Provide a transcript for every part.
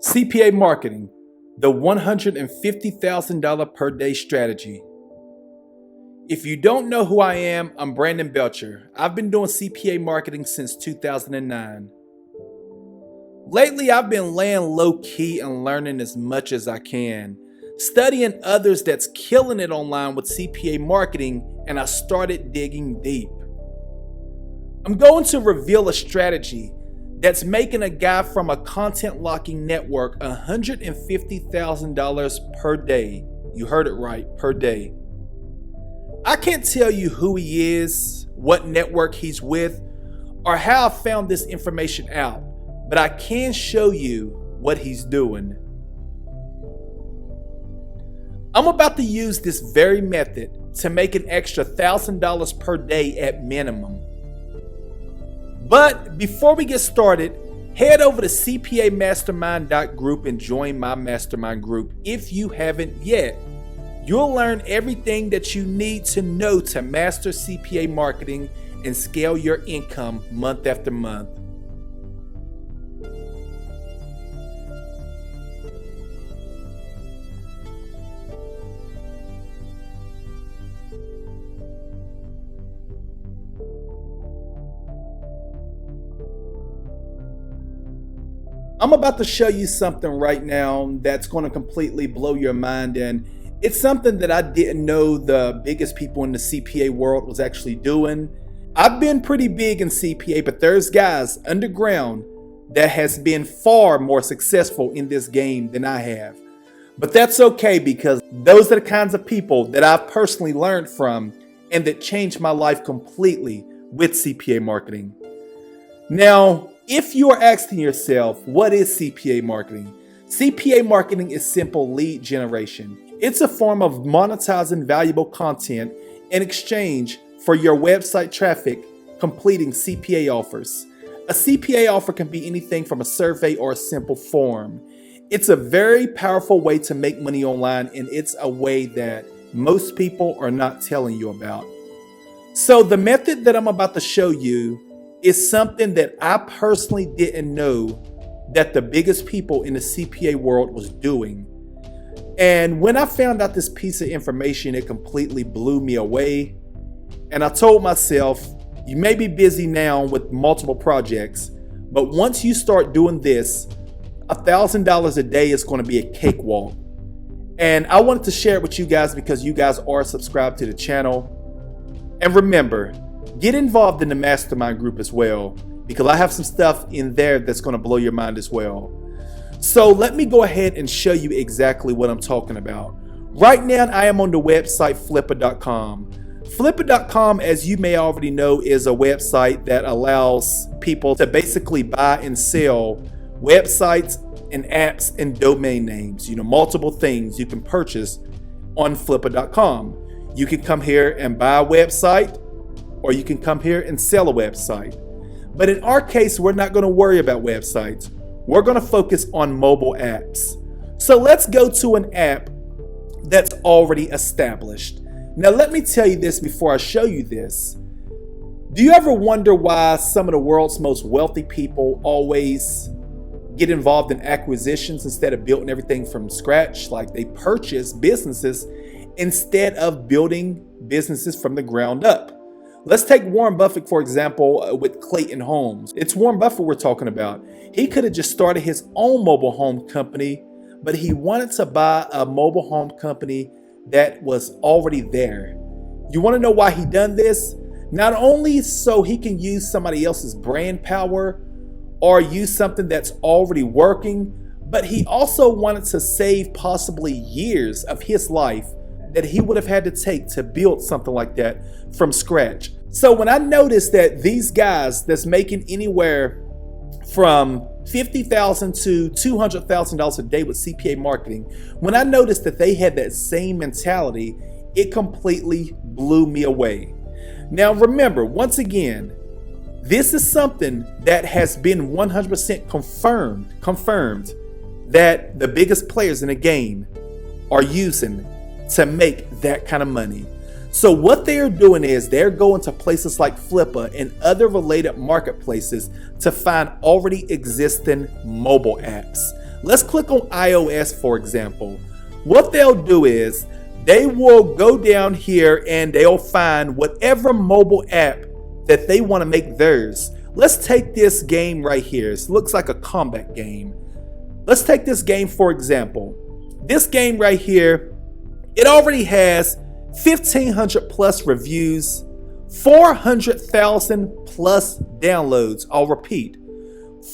CPA Marketing, the $150,000 per day strategy. If you don't know who I am, I'm Brandon Belcher. I've been doing CPA marketing since 2009. Lately, I've been laying low key and learning as much as I can, studying others that's killing it online with CPA marketing, and I started digging deep. I'm going to reveal a strategy that's making a guy from a content locking network $150,000 per day. You heard it right, per day. I can't tell you who he is, what network he's with, or how I found this information out, but I can show you what he's doing. I'm about to use this very method to make an extra $1,000 per day at minimum. But before we get started, head over to CPAMastermind.group and join my mastermind group if you haven't yet. You'll learn everything that you need to know to master CPA marketing and scale your income month after month. I'm about to show you something right now that's going to completely blow your mind, and it's something that I didn't know the biggest people in the CPA world was actually doing. I've been pretty big in CPA, but there's guys underground that has been far more successful in this game than I have. But that's okay, because those are the kinds of people that I've personally learned from and that changed my life completely with CPA marketing. Now, if you are asking yourself, what is CPA marketing? CPA marketing is simple lead generation. It's a form of monetizing valuable content in exchange for your website traffic, completing CPA offers. A CPA offer can be anything from a survey or a simple form. It's a very powerful way to make money online, and it's a way that most people are not telling you about. So the method that I'm about to show you is something that I personally didn't know that the biggest people in the CPA world was doing. And when I found out this piece of information, it completely blew me away. And I told myself, you may be busy now with multiple projects, but once you start doing this, $1,000 a day is going to be a cakewalk. And I wanted to share it with you guys because you guys are subscribed to the channel. And remember, get involved in the mastermind group as well, because I have some stuff in there that's going to blow your mind as well. So let me go ahead and show you exactly what I'm talking about. Right now, I am on the website Flippa.com. Flippa.com, as you may already know, is a website that allows people to basically buy and sell websites and apps and domain names. Multiple things you can purchase on Flippa.com. You can come here and buy a website, or you can come here and sell a website. But in our case, we're not going to worry about websites. We're going to focus on mobile apps. So let's go to an app that's already established. Now, let me tell you this before I show you this. Do you ever wonder why some of the world's most wealthy people always get involved in acquisitions instead of building everything from scratch? Like, they purchase businesses instead of building businesses from the ground up. Let's take Warren Buffett, for example, with Clayton Homes. It's Warren Buffett we're talking about. He could have just started his own mobile home company, but he wanted to buy a mobile home company that was already there. You want to know why he done this? Not only so he can use somebody else's brand power or use something that's already working, but he also wanted to save possibly years of his life that he would have had to take to build something like that from scratch. So when I noticed that these guys that's making anywhere from $50,000 to $200,000 a day with CPA marketing, when I noticed that they had that same mentality, it completely blew me away. Now remember, once again, this is something that has been 100% confirmed that the biggest players in the game are using to make that kind of money. So what they are doing is they're going to places like Flippa and other related marketplaces to find already existing mobile apps. Let's click on iOS, for example. What they'll do is they will go down here and they'll find whatever mobile app that they want to make theirs. Let's take this game right here. It looks like a combat game. Let's take this game, for example. This game right here, it already has 1,500 plus reviews, 400,000 plus downloads. I'll repeat,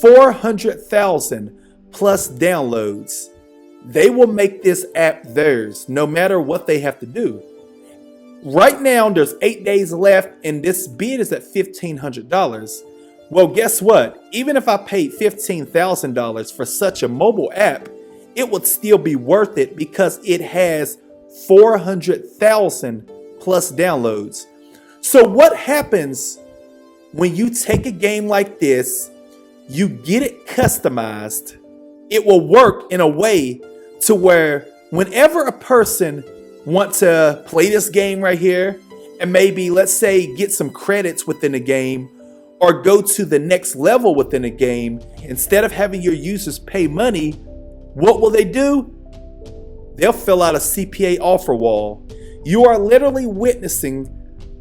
400,000 plus downloads. They will make this app theirs no matter what they have to do. Right now, there's 8 days left and this bid is at $1,500. Well, guess what? Even if I paid $15,000 for such a mobile app, it would still be worth it because it has 400,000 plus downloads. So what happens when you take a game like this, you get it customized, it will work in a way to where whenever a person wants to play this game right here and maybe, let's say, get some credits within the game or go to the next level within a game, instead of having your users pay money, what will they do? They'll fill out a CPA offer wall. You are literally witnessing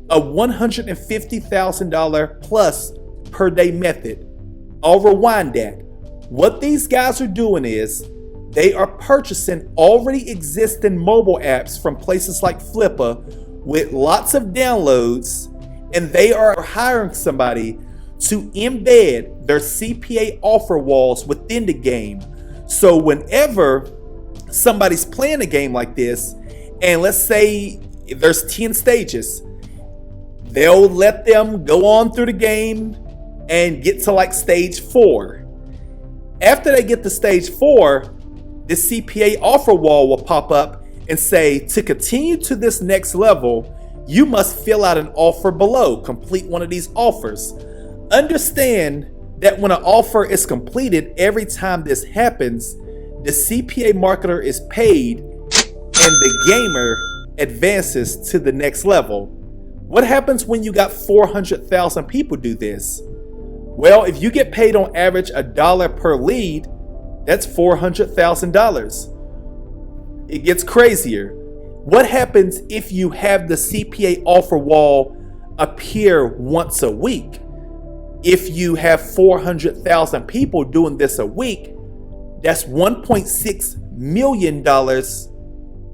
a $150,000 plus per day method. I'll rewind that. What these guys are doing is they are purchasing already existing mobile apps from places like Flippa with lots of downloads, and they are hiring somebody to embed their CPA offer walls within the game. So whenever somebody's playing a game like this, and let's say there's 10 stages, they'll let them go on through the game and get to like stage 4. After they get to stage 4, the CPA offer wall will pop up and say, to continue to this next level, you must fill out an offer below. Complete one of these offers. Understand that when an offer is completed, every time this happens, the CPA marketer is paid and the gamer advances to the next level. What happens when you got 400,000 people do this? Well, if you get paid on average $1 per lead, that's $400,000. It gets crazier. What happens if you have the CPA offer wall appear once a week? If you have 400,000 people doing this a week, that's $1.6 million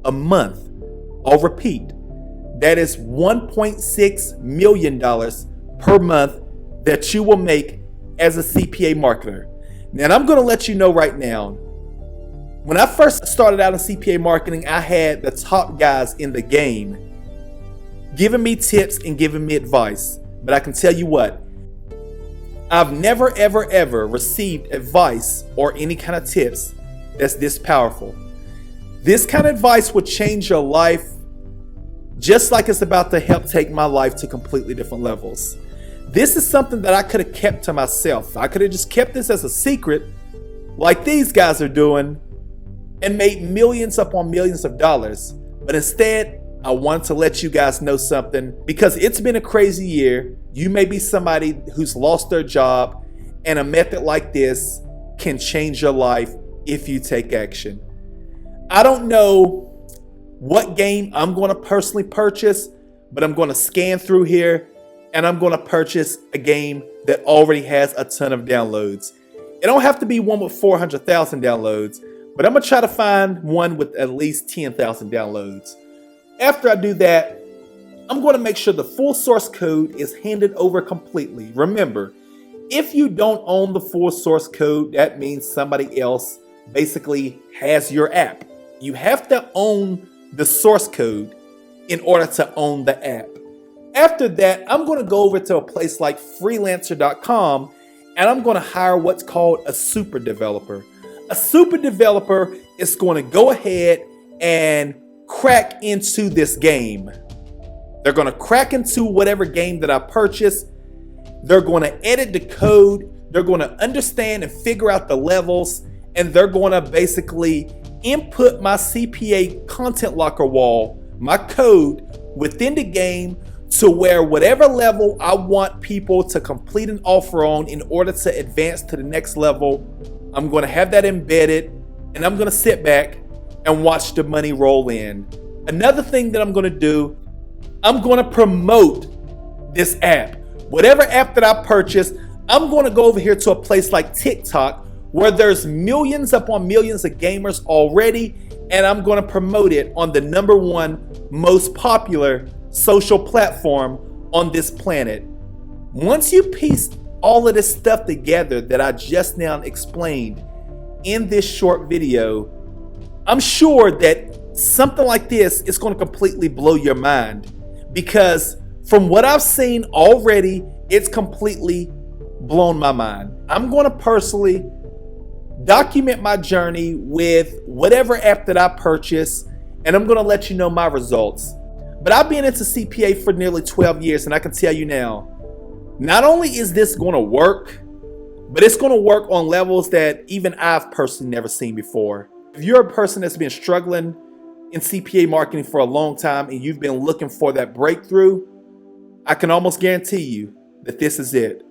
a month. I'll repeat, that is $1.6 million per month that you will make as a CPA marketer. Now, I'm going to let you know right now, when I first started out in CPA marketing, I had the top guys in the game giving me tips and giving me advice. But I can tell you what, I've never, ever, ever received advice or any kind of tips that's this powerful. This kind of advice would change your life just like it's about to help take my life to completely different levels. This is something that I could have kept to myself. I could have just kept this as a secret like these guys are doing and made millions upon millions of dollars. But instead, I wanted to let you guys know something because it's been a crazy year. You may be somebody who's lost their job, and a method like this can change your life if you take action. I don't know what game I'm going to personally purchase, but I'm going to scan through here and I'm going to purchase a game that already has a ton of downloads. It don't have to be one with 400,000 downloads, but I'm going to try to find one with at least 10,000 downloads. After I do that, I'm going to make sure the full source code is handed over completely. Remember, if you don't own the full source code, that means somebody else basically has your app. You have to own the source code in order to own the app. After that, I'm going to go over to a place like freelancer.com and I'm going to hire what's called a super developer. A super developer is going to go ahead and crack into this game. They're going to crack into whatever game that I purchase. They're going to edit the code. They're going to understand and figure out the levels. And they're going to basically input my CPA content locker wall, my code within the game to where whatever level I want people to complete an offer on in order to advance to the next level, I'm going to have that embedded, and I'm going to sit back and watch the money roll in. Another thing that I'm going to do, I'm going to promote this app. Whatever app that I purchase, I'm going to go over here to a place like TikTok where there's millions upon millions of gamers already, and I'm going to promote it on the #1 most popular social platform on this planet. Once you piece all of this stuff together that I just now explained in this short video, I'm sure that something like this is going to completely blow your mind, because from what I've seen already, it's completely blown my mind. I'm going to personally document my journey with whatever app that I purchase, and I'm going to let you know my results. But I've been into CPA for nearly 12 years, and I can tell you now, not only is this going to work, but it's going to work on levels that even I've personally never seen before. If you're a person that's been struggling in CPA marketing for a long time and you've been looking for that breakthrough, I can almost guarantee you that this is it.